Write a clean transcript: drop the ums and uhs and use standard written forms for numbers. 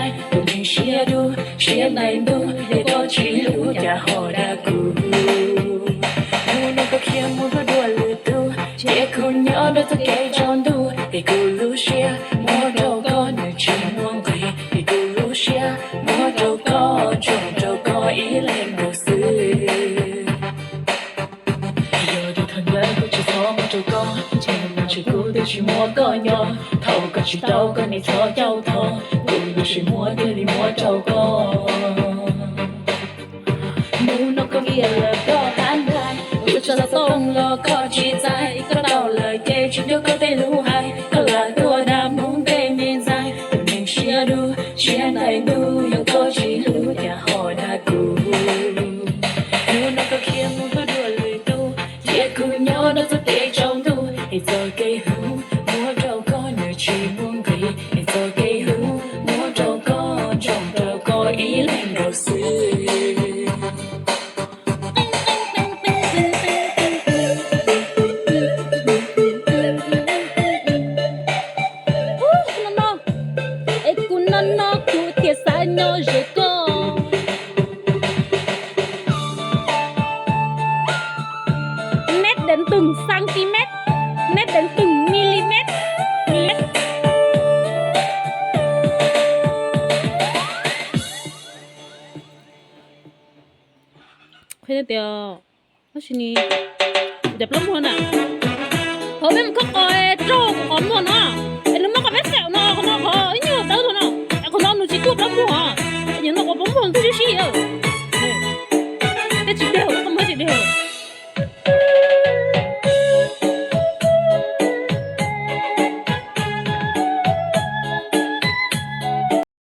lại tụi mình chia này đu để có chỉ lũ nhà họ đã cũ mua nó có kia mua có đùa lừa tu chia cùng nhau đó tôi kể tròn đu để cô lũ chia mua đâu có nơi chỉ muốn quay để cô lũ chia mua đâu có trồng đâu có ý lên đầu xưa giờ đi thân lấy cô chỉ có một chỗ có chỉ một chỉ cô để chỉ mua có nhỏ thầu có chỉ đâu có này cho nhau thôi cô lũ chỉ mua để đi mua đâu có mua nó có nghĩa là có bán lại tôi cho là không lo có chỉ dài có đau lời kể chỉ đâu có thể lũ hay có là tôi đã muốn bên nhìn dài mình chia này đu yêu có chỉ lũ nhà họ đã cũ mua nó có kia mua có đùa lời tu chia cùng nhau nó rất để trong tu thì giờ cây hữu mua đâu có nơi chỉ muốn gửi thì giờ cây hữu mua đâu có trong đâu có ý lên đầu xưa nét đến từng cm, nét đến từng mm. Thế thì nó xin đẹp lắm luôn à. Thôi em khóc ơi, trâu của con luôn à.